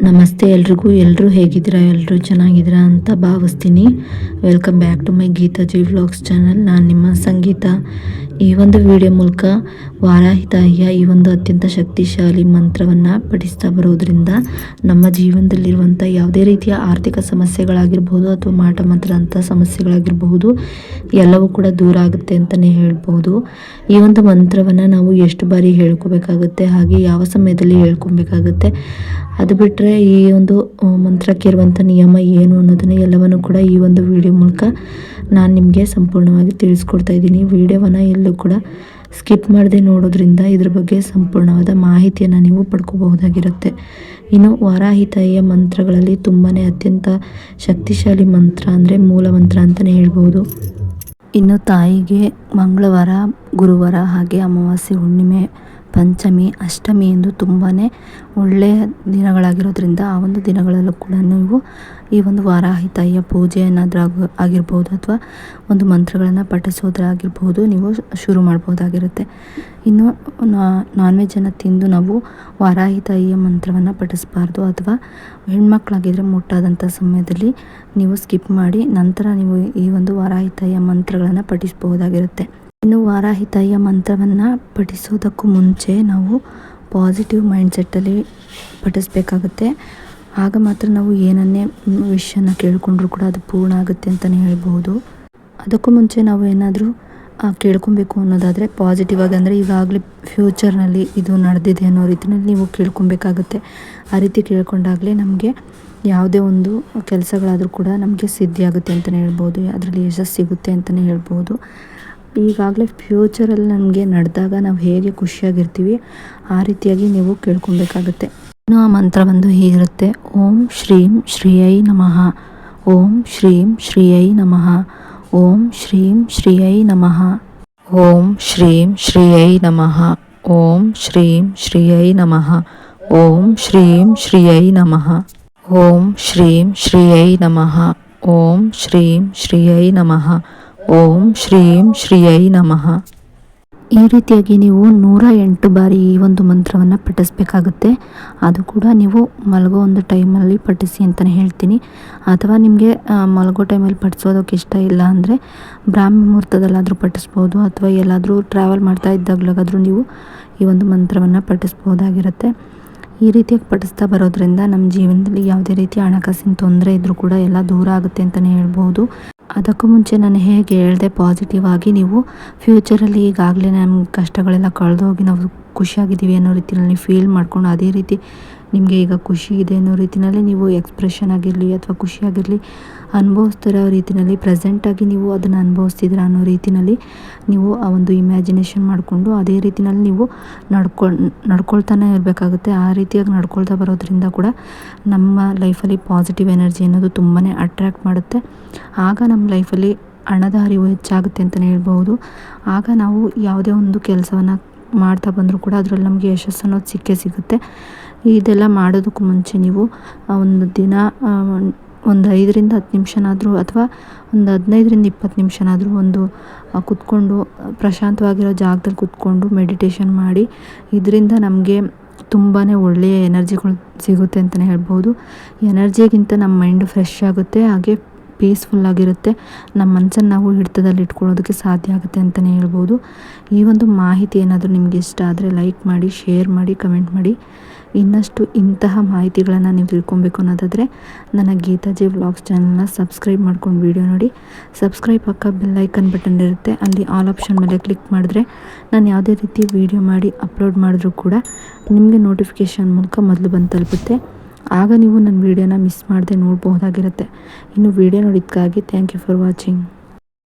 ನಮಸ್ತೆ ಎಲ್ರಿಗೂ. ಎಲ್ಲರೂ ಹೇಗಿದ್ದೀರಾ? ಎಲ್ಲರೂ ಚೆನ್ನಾಗಿದ್ದೀರಾ ಅಂತ ಭಾವಿಸ್ತೀನಿ. Welcome back to my Geethaji vlogs channel. ನಾನು ನಿಮ್ಮ ಸಂಗೀತ. ಈ ಒಂದು ವಿಡಿಯೋ ಮೂಲಕ ವಾರಾಹಿ ತಾಯಿಯ ಈ ಒಂದು ಅತ್ಯಂತ ಶಕ್ತಿಶಾಲಿ ಮಂತ್ರವನ್ನು ಪಠಿಸ್ತಾ ಬರೋದ್ರಿಂದ ನಮ್ಮ ಜೀವನದಲ್ಲಿರುವಂಥ ಯಾವುದೇ ರೀತಿಯ ಆರ್ಥಿಕ ಸಮಸ್ಯೆಗಳಾಗಿರ್ಬೋದು ಅಥವಾ ಮಾಟ ಮಂತ್ರದ ಸಮಸ್ಯೆಗಳಾಗಿರಬಹುದು, ಎಲ್ಲವೂ ಕೂಡ ದೂರ ಆಗುತ್ತೆ ಅಂತಲೇ ಹೇಳ್ಬೋದು. ಈ ಒಂದು ಮಂತ್ರವನ್ನು ನಾವು ಎಷ್ಟು ಬಾರಿ ಹೇಳ್ಕೋಬೇಕಾಗುತ್ತೆ, ಹಾಗೆ ಯಾವ ಸಮಯದಲ್ಲಿ ಹೇಳ್ಕೊಬೇಕಾಗುತ್ತೆ, ಅದು ಬಿಟ್ಟರೆ ಈ ಒಂದು ಮಂತ್ರಕ್ಕೆ ಇರುವಂಥ ನಿಯಮ ಏನು ಅನ್ನೋದನ್ನು ಎಲ್ಲವನ್ನು ಕೂಡ ಈ ಒಂದು ವಿಡಿಯೋ ಮೂಲಕ ನಾನು ನಿಮಗೆ ಸಂಪೂರ್ಣವಾಗಿ ತಿಳಿಸ್ಕೊಡ್ತಾ ಇದ್ದೀನಿ. ವಿಡಿಯೋವನ್ನು ಎಲ್ಲೂ ಕೂಡ ಸ್ಕಿಪ್ ಮಾಡದೆ ನೋಡೋದ್ರಿಂದ ಇದ್ರ ಬಗ್ಗೆ ಸಂಪೂರ್ಣವಾದ ಮಾಹಿತಿಯನ್ನು ನೀವು ಪಡ್ಕೋಬಹುದಾಗಿರುತ್ತೆ. ಇನ್ನು ವಾರಾಹಿ ತಾಯಿಯ ಮಂತ್ರಗಳಲ್ಲಿ ತುಂಬಾ ಅತ್ಯಂತ ಶಕ್ತಿಶಾಲಿ ಮಂತ್ರ ಅಂದರೆ ಮೂಲ ಮಂತ್ರ ಅಂತಲೇ ಹೇಳ್ಬೋದು. ಇನ್ನು ತಾಯಿಗೆ ಮಂಗಳವಾರ, ಗುರುವಾರ, ಹಾಗೆ ಅಮಾವಾಸ್ಯೆ, ಹುಣ್ಣಿಮೆ, ಪಂಚಮಿ, ಅಷ್ಟಮಿ ಎಂದು ತುಂಬಾ ಒಳ್ಳೆಯ ದಿನಗಳಾಗಿರೋದ್ರಿಂದ ಆ ಒಂದು ದಿನಗಳಲ್ಲೂ ಕೂಡ ನೀವು ಈ ಒಂದು ವಾರಾಹಿ ತಾಯಿಯ ಪೂಜೆ ಏನಾದರೂ ಆಗಿರ್ಬೋದು ಅಥವಾ ಒಂದು ಮಂತ್ರಗಳನ್ನು ಪಠಿಸೋದಾಗಿರ್ಬೋದು, ನೀವು ಶುರು ಮಾಡ್ಬೋದಾಗಿರುತ್ತೆ. ಇನ್ನು ನಾನ್ ವೆಜ್ಜನ್ನು ತಿಂದು ನಾವು ವಾರಾಹಿ ತಾಯಿಯ ಮಂತ್ರವನ್ನು ಪಠಿಸಬಾರ್ದು, ಅಥವಾ ಹೆಣ್ಮಕ್ಳಾಗಿದ್ದರೆ ಮುಟ್ಟಾದಂಥ ಸಮಯದಲ್ಲಿ ನೀವು ಸ್ಕಿಪ್ ಮಾಡಿ ನಂತರ ನೀವು ಈ ಒಂದು ವಾರಾಹಿ ತಾಯಿಯ ಮಂತ್ರಗಳನ್ನು ಪಠಿಸಬಹುದಾಗಿರುತ್ತೆ. ಇನ್ನು ವಾರಾಹಿ ತಾಯಿಯ ಮಂತ್ರವನ್ನು ಪಠಿಸೋದಕ್ಕೂ ಮುಂಚೆ ನಾವು ಪಾಸಿಟಿವ್ ಮೈಂಡ್ಸೆಟ್ಟಲ್ಲಿ ಪಠಿಸ್ಬೇಕಾಗುತ್ತೆ. ಆಗ ಮಾತ್ರ ನಾವು ಏನನ್ನೇ ವಿಷಯನ ಕೇಳಿಕೊಂಡ್ರೂ ಕೂಡ ಅದು ಪೂರ್ಣ ಆಗುತ್ತೆ ಅಂತಲೇ ಹೇಳ್ಬೋದು. ಅದಕ್ಕೂ ಮುಂಚೆ ನಾವು ಏನಾದರೂ ಕೇಳ್ಕೊಬೇಕು ಅನ್ನೋದಾದರೆ ಪಾಸಿಟಿವ್ ಆಗಿ, ಅಂದರೆ ಈಗಾಗಲೇ ಫ್ಯೂಚರ್ನಲ್ಲಿ ಇದು ನಡೆದಿದೆ ಅನ್ನೋ ರೀತಿಯಲ್ಲಿ ನೀವು ಕೇಳ್ಕೊಬೇಕಾಗುತ್ತೆ. ಆ ರೀತಿ ಕೇಳ್ಕೊಂಡಾಗಲೇ ನಮಗೆ ಯಾವುದೇ ಒಂದು ಕೆಲಸಗಳಾದರೂ ಕೂಡ ನಮಗೆ ಸಿದ್ಧಿಯಾಗುತ್ತೆ ಅಂತಲೇ ಹೇಳ್ಬೋದು, ಅದರಲ್ಲಿ ಯಶಸ್ಸು ಸಿಗುತ್ತೆ ಅಂತಲೇ ಹೇಳ್ಬೋದು. ಈಗಾಗಲೇ ಫ್ಯೂಚರಲ್ಲಿ ನಮಗೆ ನಡೆದಾಗ ನಾವು ಹೇಗೆ ಖುಷಿಯಾಗಿರ್ತೀವಿ ಆ ರೀತಿಯಾಗಿ ನೀವು ಕೇಳ್ಕೊಬೇಕಾಗುತ್ತೆ. ಇನ್ನು ಆ ಮಂತ್ರ ಬಂದು ಹೀಗಿರುತ್ತೆ: ಓಂ ಶ್ರೀಂ ಶ್ರೀಯೈ ನಮಃ, ಓಂ ಶ್ರೀಂ ಶ್ರೀಯೈ ನಮಃ, ಓಂ ಶ್ರೀಂ ಶ್ರೀಯೈ ನಮಃ, ಓಂ ಶ್ರೀಂ ಶ್ರೀಯೈ ನಮಃ, ಓಂ ಶ್ರೀಂ ಶ್ರೀಯೈ ನಮಃ, ಓಂ ಶ್ರೀಂ ಶ್ರೀಯೈ ನಮಃ, ಓಂ ಶ್ರೀಂ ಶ್ರೀಯೈ ನಮಃ, ಓಂ ಶ್ರೀಂ ಶ್ರೀಯೈ ನಮಃ, ಓಂ ಶ್ರೀಂ ಶ್ರೀಯೈ ನಮಃ. ಈ ರೀತಿಯಾಗಿ ನೀವು 108 ಬಾರಿ ಈ ಒಂದು ಮಂತ್ರವನ್ನು ಪಠಿಸ್ಬೇಕಾಗುತ್ತೆ. ಅದು ಕೂಡ ನೀವು ಮಲಗೋ ಒಂದು ಟೈಮಲ್ಲಿ ಪಠಿಸಿ ಅಂತಲೇ ಹೇಳ್ತೀನಿ. ಅಥವಾ ನಿಮಗೆ ಮಲಗೋ ಟೈಮಲ್ಲಿ ಪಠಿಸೋದಕ್ಕೆ ಇಷ್ಟ ಇಲ್ಲ ಅಂದರೆ ಬ್ರಾಹ್ಮಿ ಮುಹೂರ್ತದಲ್ಲಾದರೂ ಪಠಿಸ್ಬೋದು, ಅಥವಾ ಎಲ್ಲಾದರೂ ಟ್ರಾವೆಲ್ ಮಾಡ್ತಾ ಇದ್ದಾಗಲಾದರೂ ನೀವು ಈ ಒಂದು ಮಂತ್ರವನ್ನು ಪಠಿಸ್ಬೋದಾಗಿರುತ್ತೆ. ಈ ರೀತಿಯಾಗಿ ಪಠಿಸ್ತಾ ಬರೋದ್ರಿಂದ ನಮ್ಮ ಜೀವನದಲ್ಲಿ ಯಾವುದೇ ರೀತಿಯ ಹಣಕಾಸಿನ ತೊಂದರೆ ಇದ್ದರೂ ಕೂಡ ಎಲ್ಲ ದೂರ ಆಗುತ್ತೆ ಅಂತಲೇ ಹೇಳ್ಬೋದು. ಅದಕ್ಕೂ ಮುಂಚೆ ನಾನು ಹೇಗೆ ಹೇಳಿದೆ, ಪಾಸಿಟಿವ್ ಆಗಿ ನೀವು ಫ್ಯೂಚರಲ್ಲಿ ಈಗಾಗಲೇ ನಮ್ಮ ಕಷ್ಟಗಳೆಲ್ಲ ಕಳೆದೋಗಿ ನಾವು ಖುಷಿಯಾಗಿದ್ದೀವಿ ಅನ್ನೋ ರೀತಿಯಲ್ಲಿ ಫೀಲ್ ಮಾಡ್ಕೊಂಡು ಅದೇ ರೀತಿ ನಿಮಗೆ ಈಗ ಖುಷಿ ಇದೆ ಅನ್ನೋ ರೀತಿಯಲ್ಲಿ ನೀವು ಎಕ್ಸ್ಪ್ರೆಷನ್ ಆಗಿರಲಿ ಅಥವಾ ಖುಷಿಯಾಗಿರಲಿ ಅನುಭವಿಸ್ತಿರೋ ರೀತಿಯಲ್ಲಿ ಪ್ರೆಸೆಂಟಾಗಿ ನೀವು ಅದನ್ನು ಅನುಭವಿಸ್ತಿದ್ದೀರ ಅನ್ನೋ ರೀತಿಯಲ್ಲಿ ನೀವು ಆ ಒಂದು ಇಮ್ಯಾಜಿನೇಷನ್ ಮಾಡಿಕೊಂಡು ಅದೇ ರೀತಿಯಲ್ಲಿ ನೀವು ನಡ್ಕೊಳ್ತಾನೆ ಇರಬೇಕಾಗುತ್ತೆ. ಆ ರೀತಿಯಾಗಿ ನಡ್ಕೊಳ್ತಾ ಬರೋದ್ರಿಂದ ಕೂಡ ನಮ್ಮ ಲೈಫಲ್ಲಿ ಪಾಸಿಟಿವ್ ಎನರ್ಜಿ ಅನ್ನೋದು ತುಂಬಾ ಅಟ್ರ್ಯಾಕ್ಟ್ ಮಾಡುತ್ತೆ. ಆಗ ನಮ್ಮ ಲೈಫಲ್ಲಿ ಹಣದ ಹರಿವು ಹೆಚ್ಚಾಗುತ್ತೆ ಅಂತಲೇ ಹೇಳ್ಬೋದು. ಆಗ ನಾವು ಯಾವುದೇ ಒಂದು ಕೆಲಸವನ್ನು ಮಾಡ್ತಾ ಬಂದರೂ ಕೂಡ ಅದರಲ್ಲಿ ನಮಗೆ ಯಶಸ್ಸು ಅನ್ನೋದು ಸಿಕ್ಕೇ ಸಿಗುತ್ತೆ. ಇದೆಲ್ಲ ಮಾಡೋದಕ್ಕೂ ಮುಂಚೆ ನೀವು ಒಂದು ದಿನ ಒಂದು 5ರಿಂದ 10 ನಿಮಿಷನಾದರೂ ಅಥವಾ ಒಂದು 15ರಿಂದ 20 ನಿಮಿಷನಾದರೂ ಒಂದು ಕೂತ್ಕೊಂಡು ಪ್ರಶಾಂತವಾಗಿರೋ ಜಾಗದಲ್ಲಿ ಕೂತ್ಕೊಂಡು ಮೆಡಿಟೇಷನ್ ಮಾಡಿ. ಇದರಿಂದ ನಮಗೆ ತುಂಬಾ ಒಳ್ಳೆಯ ಎನರ್ಜಿಗಳು ಸಿಗುತ್ತೆ ಅಂತಲೇ ಹೇಳ್ಬೋದು. ಎನರ್ಜಿಗಿಂತ ನಮ್ಮ ಮೈಂಡು ಫ್ರೆಶ್ ಆಗುತ್ತೆ, ಹಾಗೆ ಪೀಸ್ಫುಲ್ಲಾಗಿರುತ್ತೆ. ನಮ್ಮ ಮನಸ್ಸನ್ನು ನಾವು ಹಿಡಿತದಲ್ಲಿ ಇಟ್ಕೊಳ್ಳೋದಕ್ಕೆ ಸಾಧ್ಯ ಆಗುತ್ತೆ ಅಂತಲೇ ಹೇಳ್ಬೋದು. ಈ ಒಂದು ಮಾಹಿತಿ ಏನಾದರೂ ನಿಮಗೆ ಇಷ್ಟ ಆದರೆ ಲೈಕ್ ಮಾಡಿ, ಶೇರ್ ಮಾಡಿ, ಕಮೆಂಟ್ ಮಾಡಿ. ಇನ್ನಷ್ಟು ಇಂತಹ ಮಾಹಿತಿಗಳನ್ನು ನೀವು ತಿಳ್ಕೊಬೇಕು ಅನ್ನೋದಾದರೆ ನನ್ನ ಗೀತಾಜಿ ವ್ಲಾಗ್ಸ್ ಚಾನಲ್ನ ಸಬ್ಸ್ಕ್ರೈಬ್ ಮಾಡ್ಕೊಂಡು ವಿಡಿಯೋ ನೋಡಿ. ಸಬ್ಸ್ಕ್ರೈಬ್ ಪಕ್ಕ ಬೆಲ್ ಐಕನ್ ಬಟನ್ ಇರುತ್ತೆ, ಅಲ್ಲಿ ಆಲ್ ಆಪ್ಷನ್ ಮೇಲೆ ಕ್ಲಿಕ್ ಮಾಡಿದ್ರೆ ನಾನು ಯಾವುದೇ ರೀತಿ ವಿಡಿಯೋ ಮಾಡಿ ಅಪ್ಲೋಡ್ ಮಾಡಿದ್ರೂ ಕೂಡ ನಿಮಗೆ ನೋಟಿಫಿಕೇಷನ್ ಮೂಲಕ ಮೊದಲು ಬಂದು ತಲುಪುತ್ತೆ. ಆಗ ನೀವು ನನ್ನ ವೀಡಿಯೋನ ಮಿಸ್ ಮಾಡದೆ ನೋಡ್ಬೋದಾಗಿರುತ್ತೆ. ಇನ್ನು ವಿಡಿಯೋ ನೋಡಿದ್ದಕ್ಕಾಗಿ ಥ್ಯಾಂಕ್ ಯು ಫಾರ್ ವಾಚಿಂಗ್.